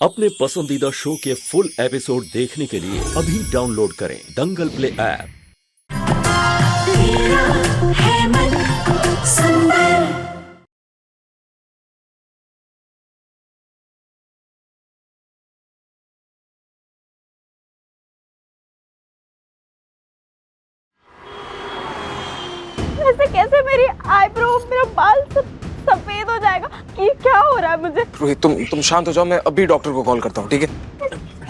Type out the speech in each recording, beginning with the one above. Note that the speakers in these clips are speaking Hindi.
अपने पसंदीदा शो के फुल एपिसोड देखने के लिए अभी डाउनलोड करें दंगल प्ले ऐप। ऐसे कैसे मेरी आईब्रो मेरा बाल सब सफेद हो जाएगा? ये क्या हो रहा है मुझे? रोहित तुम शांत हो जाओ, मैं अभी डॉक्टर को कॉल करता हूँ, ठीक है?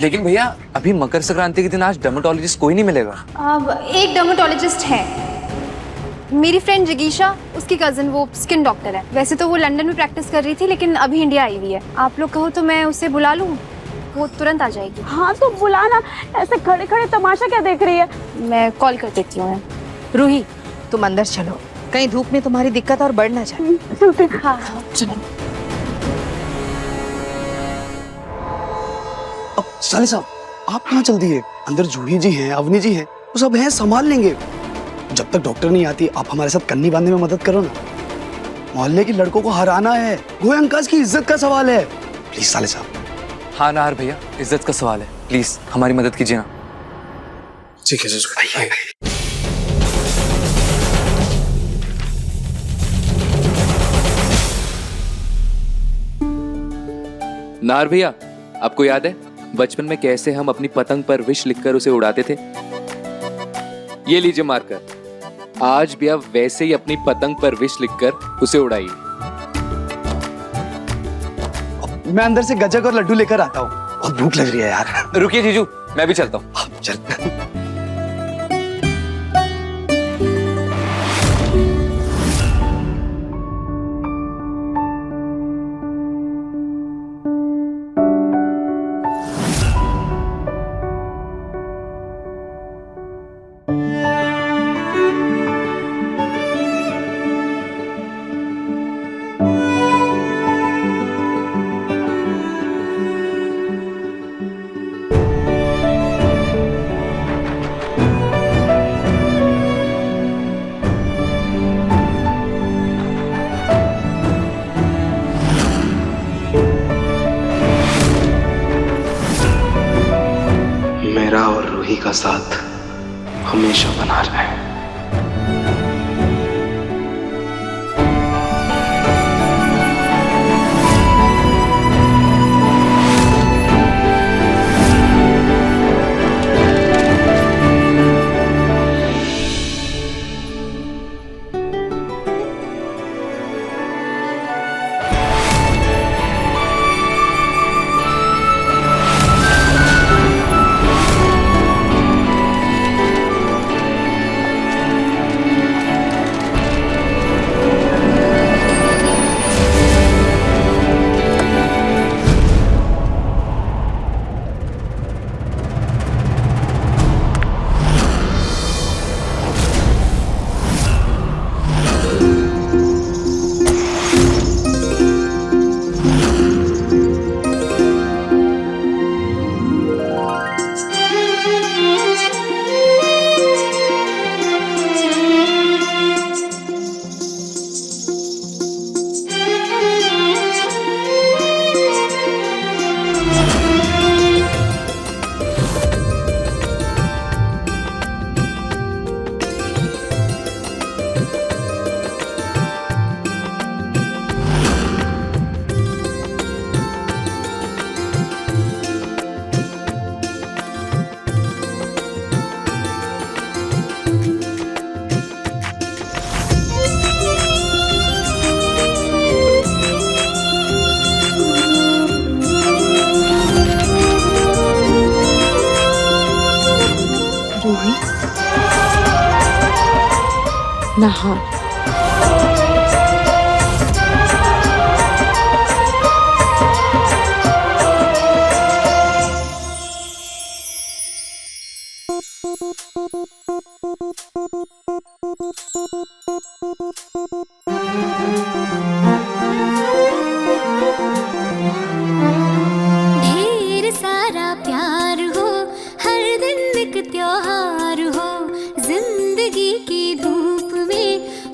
लेकिन भैया अभी मकर संक्रांति के दिन आज डर्मेटोलॉजिस्ट कोई नहीं मिलेगा। अब एक डर्मेटोलॉजिस्ट है, मेरी फ्रेंड जिगीशा, उसकी कजन, वो स्किन डॉक्टर है। वैसे तो वो लंदन में प्रैक्टिस कर रही थी लेकिन अभी इंडिया आई हुई है। आप लोग कहो तो मैं उसे बुला लूँ, वो तुरंत आ जाएगी। हाँ तो बुलाना, ऐसे खड़े खड़े तमाशा क्या देख रही है? मैं कॉल कर देती हूँ। रूही तुम अंदर चलो, कहीं धूप में तुम्हारी दिक्कत और बढ़ ना जाए। हाँ चलो। अब साले साहब आप कहाँ चल दिए? अंदर जूही जी हैं, अवनी जी हैं, वो सब हैं, संभाल लेंगे। जब तक डॉक्टर नहीं आती आप हमारे साथ कन्नी बांधने में मदद करो ना। मोहल्ले के लड़कों को हराना है, गोयंकाज की इज्जत का सवाल है। प्लीज साले साहब। हाँ नाहर भैया, इज्जत का सवाल है, प्लीज हमारी मदद कीजिए ना। ठीक है जी। नाहर भैया, आपको याद है बचपन में कैसे हम अपनी पतंग पर विश लिखकर उसे उड़ाते थे? ये लीजिए मार्कर, आज भी आप वैसे ही अपनी पतंग पर विश लिखकर उसे उड़ाइए। मैं अंदर से गजक और लड्डू लेकर आता हूँ, बहुत भूख लग रही है यार। रुकिए जीजू, मैं भी चलता हूँ। चल। मेरा और रूही का साथ हमेशा बना रहे। रूही नहा। ढेर सारा प्यार हो, हर दिन एक त्योहार हो, जिंदगी की धूप में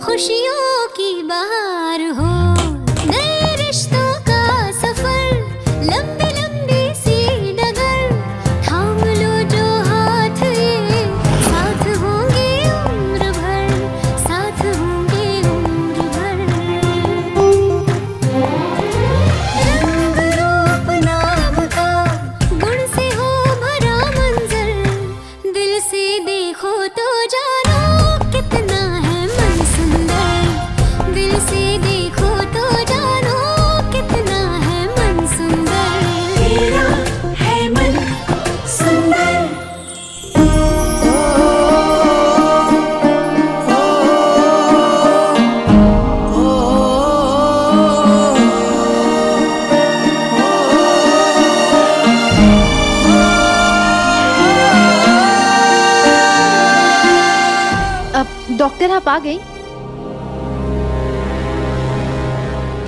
डॉक्टर आप आ गई?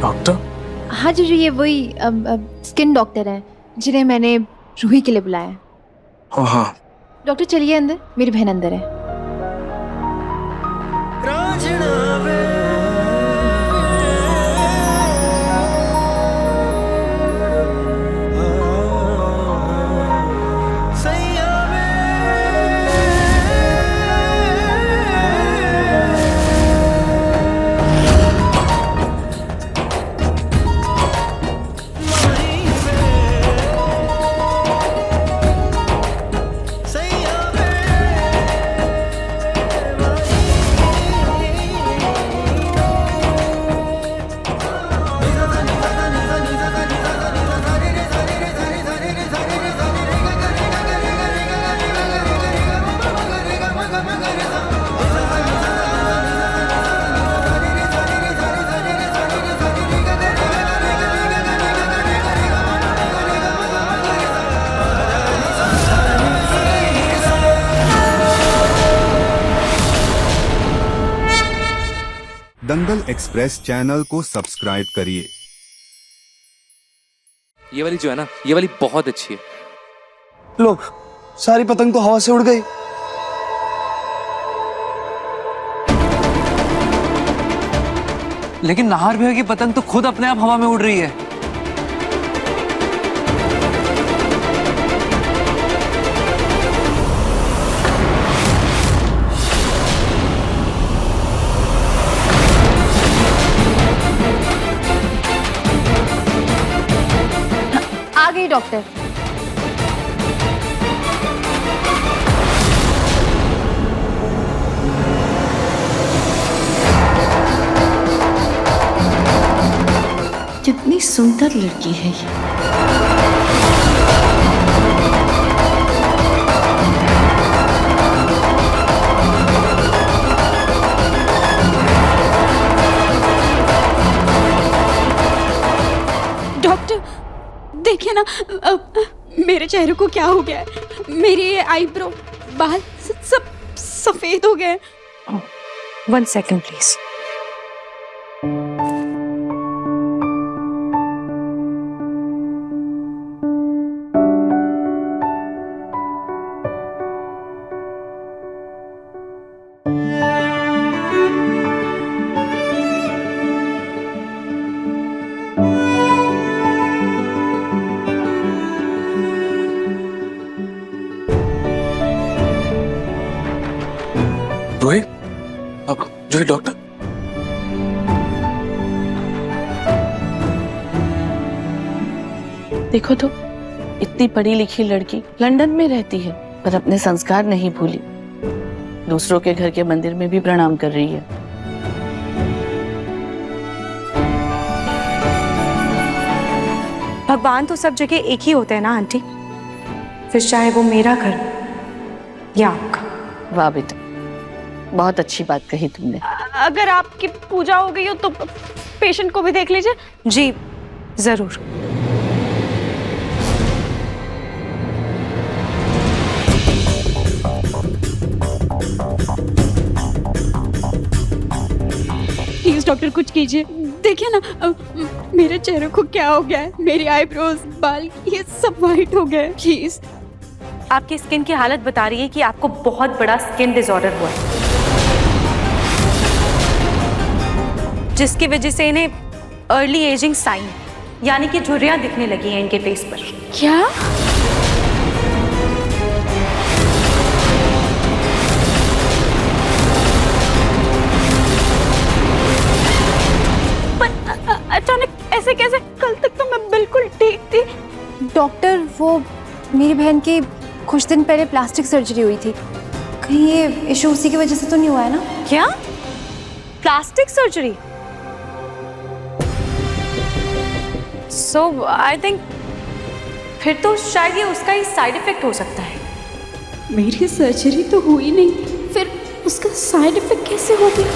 डॉक्टर? हाँ जी ये वही स्किन डॉक्टर हैं जिन्हें मैंने रूही के लिए बुलाया है। हाँ हाँ। डॉक्टर चलिए अंदर, मेरी बहन अंदर है। दंगल एक्सप्रेस चैनल को सब्सक्राइब करिए। ये वाली जो है ना, ये वाली बहुत अच्छी है। लो, सारी पतंग तो हवा से उड़ गई। लेकिन नाहर भैया की पतंग तो खुद अपने आप हवा में उड़ रही है। आ गई डॉक्टर। कितनी सुंदर लड़की है ये। डॉक्टर देखिए ना, मेरे चेहरे को क्या हो गया है। मेरे ये आईब्रो, बाल सब सफेद हो गए। 1 सेकंड प्लीज। रोहित, अब जो है डॉक्टर। देखो तो, इतनी पढ़ी लिखी लड़की लंदन में रहती है पर अपने संस्कार नहीं भूली। दूसरों के घर के मंदिर में भी प्रणाम कर रही है। भगवान तो सब जगह एक ही होते हैं ना आंटी, फिर चाहे वो मेरा घर या आपका। वाह बेटा, बहुत अच्छी बात कही तुमने। अगर आपकी पूजा हो गई हो तो पेशेंट को भी देख लीजिए। जी जरूर। प्लीज डॉक्टर कुछ कीजिए। देखिए ना, मेरे चेहरे को क्या हो गया है। मेरी आईब्रोज, बाल ये सब वाइट हो गए। प्लीज। आपकी स्किन की हालत बता रही है कि आपको बहुत बड़ा स्किन डिसऑर्डर हुआ है, जिसकी वजह से इन्हें अर्ली एजिंग साइन यानी कि झुर्रियां दिखने लगी हैं इनके फेस पर। क्या? पर अचानक ऐसे कैसे? कल तक तो मैं बिल्कुल ठीक थी। डॉक्टर, वो मेरी बहन की कुछ दिन पहले प्लास्टिक सर्जरी हुई थी। कहीं ये इशू उसी की वजह से तो नहीं हुआ है ना? क्या? Plastic surgery? So I think फिर तो शायद ये उसका ही साइड इफेक्ट हो सकता है। मेरी सर्जरी तो हुई नहीं, फिर उसका साइड इफेक्ट कैसे हो गया?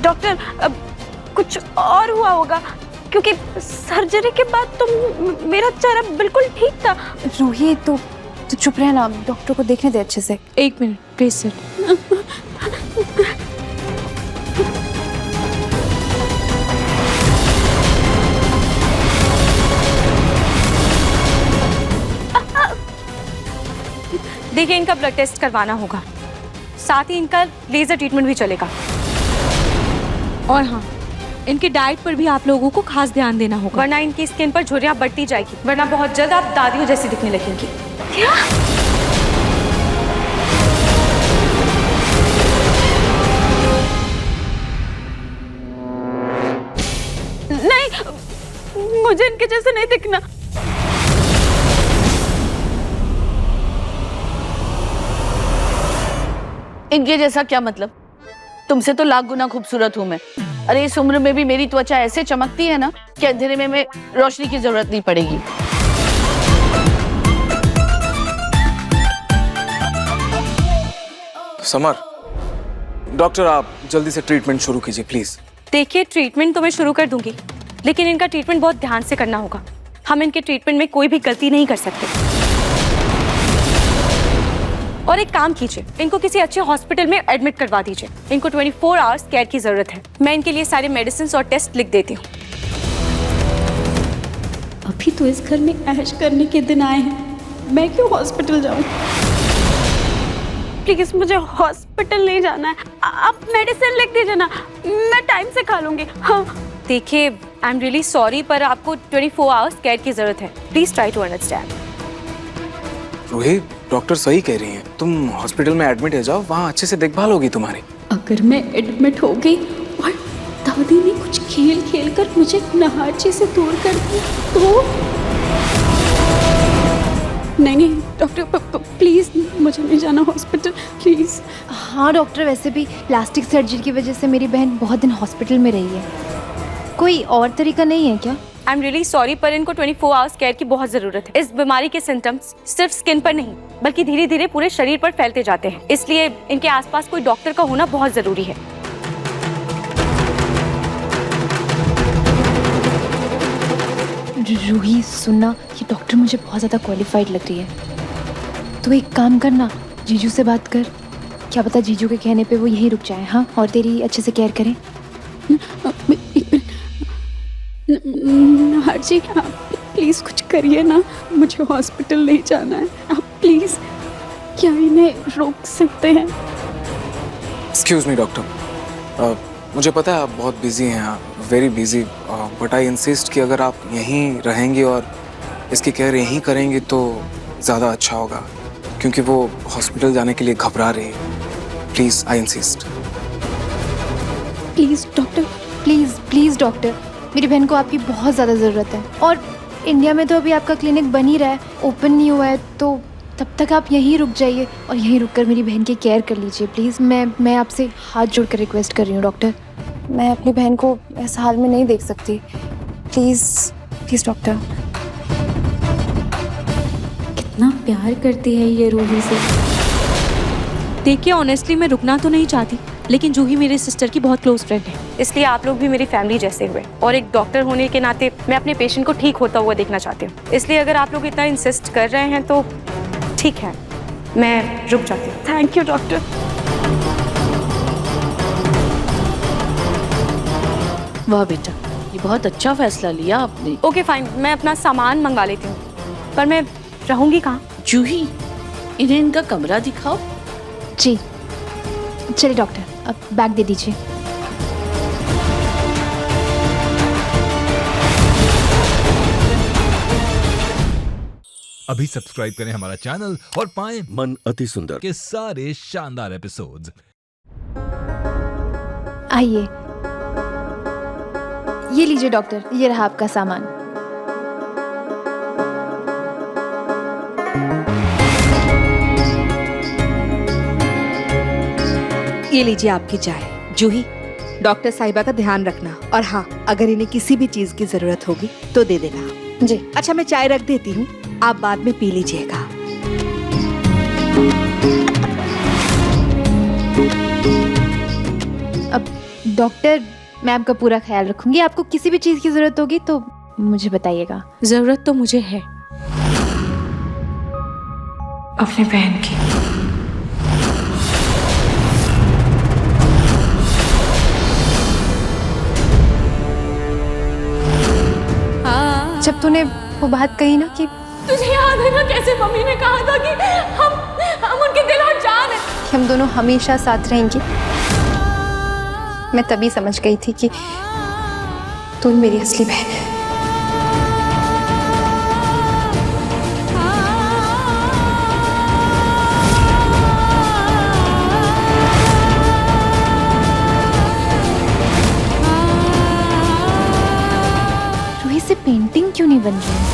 डॉक्टर, अब कुछ और हुआ होगा, क्योंकि सर्जरी के बाद तो मेरा चेहरा बिल्कुल ठीक था। रूही, तो तो चुप रहना, डॉक्टर को देखने दे अच्छे से। एक मिनट प्लीज सिट। देखिए, इनका ब्लड टेस्ट करवाना होगा, साथ ही इनका लेजर ट्रीटमेंट भी चलेगा। और हाँ, इनके डाइट पर भी आप लोगों को खास ध्यान देना होगा, वरना इनकी स्किन पर झुर्रियां बढ़ती जाएगी, वरना बहुत जल्द आप दादियों जैसी दिखने लगेंगी। क्या? नहीं, मुझे इनके जैसे नहीं दिखना। इनके जैसा क्या मतलब? तुमसे तो लाख गुना खूबसूरत हूं मैं। अरे इस उम्र में भी मेरी त्वचा ऐसे चमकती है ना कि अंधेरे में मैं रोशनी की जरूरत नहीं पड़ेगी। समर, डॉक्टर आप जल्दी से ट्रीटमेंट शुरू कीजिए प्लीज। देखिए, ट्रीटमेंट तो मैं शुरू कर दूंगी, लेकिन इनका ट्रीटमेंट बहुत ध्यान से करना होगा। हम इनके ट्रीटमेंट में कोई भी गलती नहीं कर सकते। और एक काम कीजिए, इनको किसी अच्छे हॉस्पिटल में एडमिट करवा दीजिए। इनको 24 आवर्स केयर की जरूरत है। मैं इनके लिए सारे मेडिसिन और टेस्ट लिख देती हूँ। अभी तो इस घर में ऐश करने के दिन आए हैं, मैं क्यों हॉस्पिटल जाऊं? प्लीज मुझे हॉस्पिटल नहीं जाना है। आप मेडिसिन लिख दीजिए ना, मैं टाइम से खा लूंगी। हाँ देखिए, आई एम रियली सॉरी, पर आपको 24 आवर्स केयर की जरूरत है। Please try to understand. Rohit, doctor सही कह रही हैं। तुम हॉस्पिटल में एडमिट हो जाओ, वहाँ अच्छे से देखभाल होगी तुम्हारी। अगर मैं एडमिट हो गई और दादी ने कुछ खेल खेल कर मुझे नहाची से दूर कर दिया तो? नहीं डॉक्टर, प्लीज मुझे नहीं जाना हॉस्पिटल, प्लीज। हाँ डॉक्टर, वैसे भी प्लास्टिक सर्जरी की वजह से मेरी बहन बहुत दिन हॉस्पिटल में रही है। कोई और तरीका नहीं है क्या? आई एम रियली सॉरी, पर इनको 24 आवर्स केयर की बहुत जरूरत है। इस बीमारी के सिम्टम्स सिर्फ स्किन पर नहीं, बल्कि धीरे धीरे पूरे शरीर पर फैलते जाते हैं। इसलिए इनके आसपास कोई डॉक्टर का होना बहुत जरूरी है। रूही सुनना, ये डॉक्टर मुझे बहुत ज़्यादा क्वालिफाइड लग रही है। तो एक काम करना, जीजू से बात कर, क्या पता जीजू के कहने पे वो यहीं रुक जाए। हाँ, और तेरी अच्छे से केयर करें। हाजी, आप प्लीज कुछ करिए ना, मुझे हॉस्पिटल नहीं जाना है। आप प्लीज, क्या इन्हें रोक सकते हैं? एक्सक्यूज मी डॉक्टर, मुझे पता है आप बहुत बिजी हैं, very busy, but I insist कि अगर आप यहीं रहेंगी और इसकी केयर यहीं करेंगी तो ज़्यादा अच्छा होगा, क्योंकि वो हॉस्पिटल जाने के लिए घबरा रही है। Please, I insist. Please doctor, please doctor, मेरी बहन को आपकी बहुत ज़्यादा ज़रूरत है। और इंडिया में तो अभी आपका क्लिनिक बन ही रहा है, ओपन नहीं हुआ है, तो तब तक आप यहीं रुक जाइए और यहीं रुककर मेरी बहन की केयर कर लीजिए प्लीज़। मैं आपसे हाथ जोड़कर रिक्वेस्ट कर रही हूँ डॉक्टर, मैं अपनी बहन को इस हाल में नहीं देख सकती। Please doctor. कितना प्यार करती है ये रूही से। देखिए, ऑनेस्टली मैं रुकना तो नहीं चाहती, लेकिन जूही मेरे सिस्टर की बहुत क्लोज फ्रेंड है, इसलिए आप लोग भी मेरी फैमिली जैसे हुए। और एक डॉक्टर होने के नाते मैं अपने पेशेंट को ठीक होता हुआ देखना चाहती हूँ। इसलिए अगर आप लोग इतना इंसिस्ट कर रहे हैं तो ठीक है, मैं रुक जाती हूँ। Thank you doctor. वाह बेटा, ये बहुत अच्छा फैसला लिया आपने। ओके फाइन, मैं अपना सामान मंगा लेती हूँ, पर मैं रहूँगी कहाँ? जूही, इन्हें इनका कमरा दिखाओ। जी चलिए डॉक्टर, अब बैग दे दीजिए। अभी सब्सक्राइब करें हमारा चैनल और पाएं मन अति सुंदर के सारे शानदार एपिसोड्स। आइए, ये लीजिए डॉक्टर, ये रहा आपका सामान। ये लीजिए आपकी चाय। जूही, डॉक्टर साहिबा का ध्यान रखना, और हाँ, अगर इन्हें किसी भी चीज की जरूरत होगी तो दे देना। जी। अच्छा, मैं चाय रख देती हूँ, आप बाद में पी लीजिएगा। अब डॉक्टर, मैं आपका पूरा ख्याल रखूंगी। आपको किसी भी चीज की जरूरत होगी तो मुझे बताइएगा। जरूरत तो मुझे है, अपनी बहन की। जब तूने वो बात कही ना कि तुझे याद है ना कैसे मम्मी ने कहा था कि हम उनके दिल और जान है, कि हम दोनों हमेशा साथ रहेंगे, मैं तभी समझ गई थी कि तू ही मेरी असली बहन है। रूही से पेंटिंग क्यों नहीं बन रही?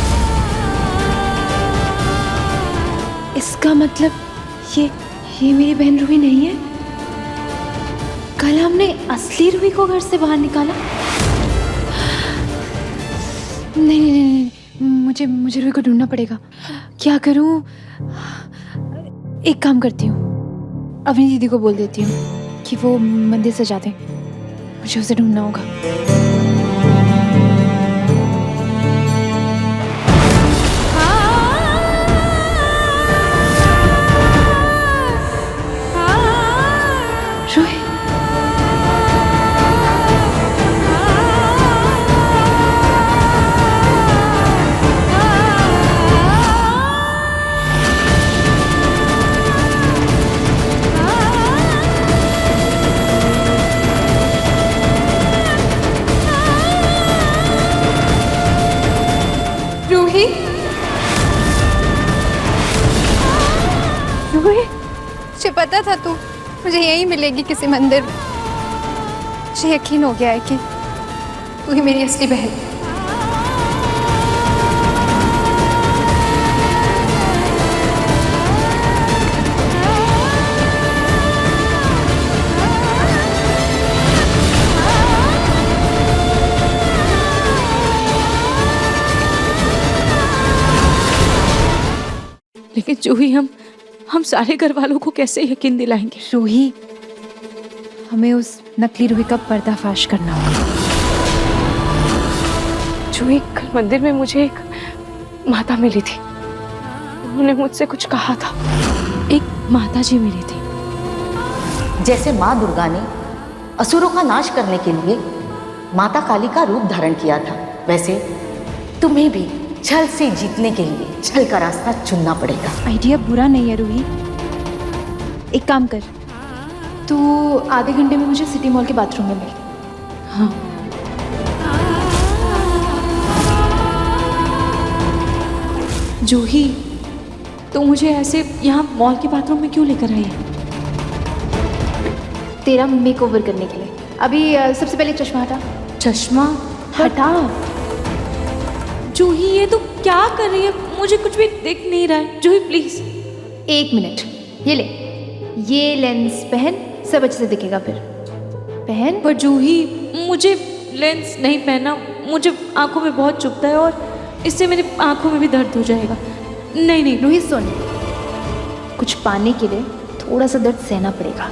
इसका मतलब ये मेरी बहन रूही नहीं है। कल हमने असली रूही को घर से बाहर निकाला। नहीं, मुझे रूही को ढूंढना पड़ेगा। क्या करूं? एक काम करती हूँ, अपनी दीदी को बोल देती हूँ कि वो मंदिर सजा दें। मुझे उसे ढूंढना होगा। रूही, रूही, रूही, मुझे पता था तू मुझे यहीं मिलेगी किसी मंदिर में। मुझे यकीन हो गया है कि तू ही मेरी असली बहन है। लेकिन जूही हम सारे घर वालों को कैसे यकीन दिलाएंगे? रूही, हमें उस नकली रूही का पर्दाफाश करना होगा। जूही, कल मंदिर में मुझे एक माता मिली थी। उन्होंने मुझसे कुछ कहा था। एक माता जी मिली थी। जैसे माँ दुर्गा ने असुरों का नाश करने के लिए माता काली का रूप धारण किया था, वैसे तुम्हें भी छल से जीतने के लिए छल का रास्ता चुनना पड़ेगा। आइडिया बुरा नहीं है रूही। एक काम कर, तू आधे घंटे में मुझे सिटी मॉल के बाथरूम में मिल। हाँ। जूही, तो मुझे ऐसे यहाँ मॉल के बाथरूम में क्यों लेकर आई है? तेरा मेकओवर करने के लिए। अभी सबसे पहले चश्मा हटा। चश्मा हटा। जूही, ये तो क्या कर रही है? मुझे कुछ भी दिख नहीं रहा है। जूही प्लीज। 1 मिनट, ये ले, ये लेंस पहन, सब अच्छे से दिखेगा फिर। पहन। पर जूही, मुझे लेंस नहीं पहनना। मुझे आंखों में बहुत चुभता है और इससे मेरी आंखों में भी दर्द हो जाएगा। नहीं। रूही सुन, कुछ पाने के लिए थोड़ा सा दर्द सहना पड़ेगा।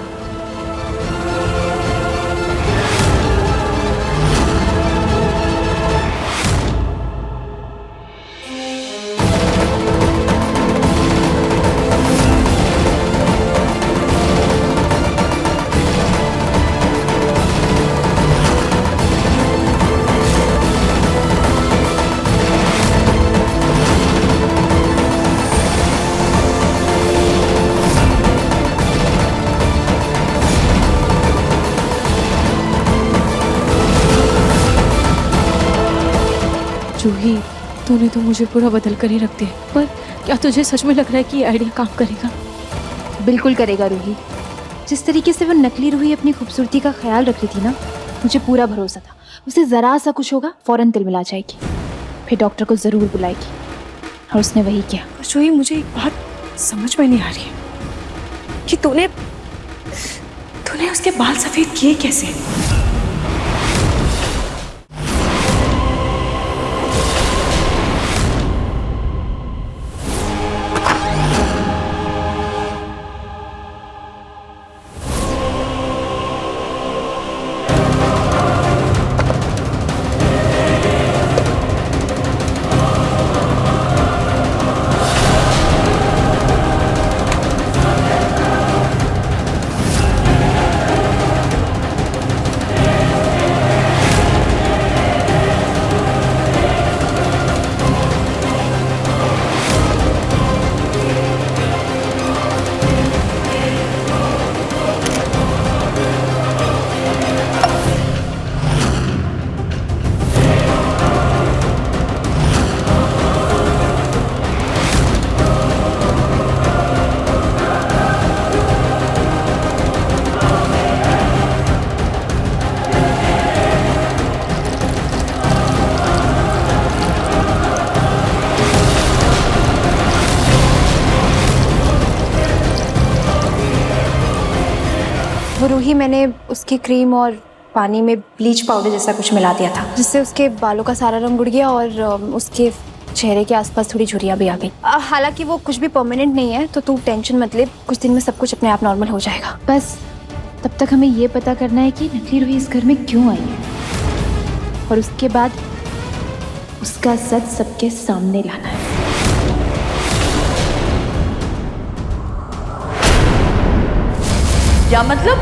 जूही, तूने तो मुझे पूरा बदल कर ही रख दिया। पर क्या तुझे सच में लग रहा है कि ये आइडिया काम करेगा? बिल्कुल करेगा रूही। जिस तरीके से वो नकली रूही अपनी खूबसूरती का ख्याल रख रही थी ना, मुझे पूरा भरोसा था उसे ज़रा सा कुछ होगा फौरन तिलमिला जाएगी, फिर डॉक्टर को ज़रूर बुलाएगी। और उसने वही किया। जूही, मुझे एक बात समझ में नहीं आ रही है कि तूने उसके बाल सफ़ेद किए कैसे? जूही, मैंने उसकी क्रीम और पानी में ब्लीच पाउडर जैसा कुछ मिला दिया था, जिससे उसके बालों का सारा रंग उड़ गया और उसके चेहरे के आसपास थोड़ी झुर्रियाँ भी आ गई। हालांकि वो कुछ भी परमानेंट नहीं है, तो तू टेंशन मत ले, कुछ दिन में सब कुछ अपने आप नॉर्मल हो जाएगा। बस तब तक हमें ये पता करना है कि नकली रूही इस घर में क्यों आई है, और उसके बाद उसका सच सबके सामने लाना है। क्या मतलब?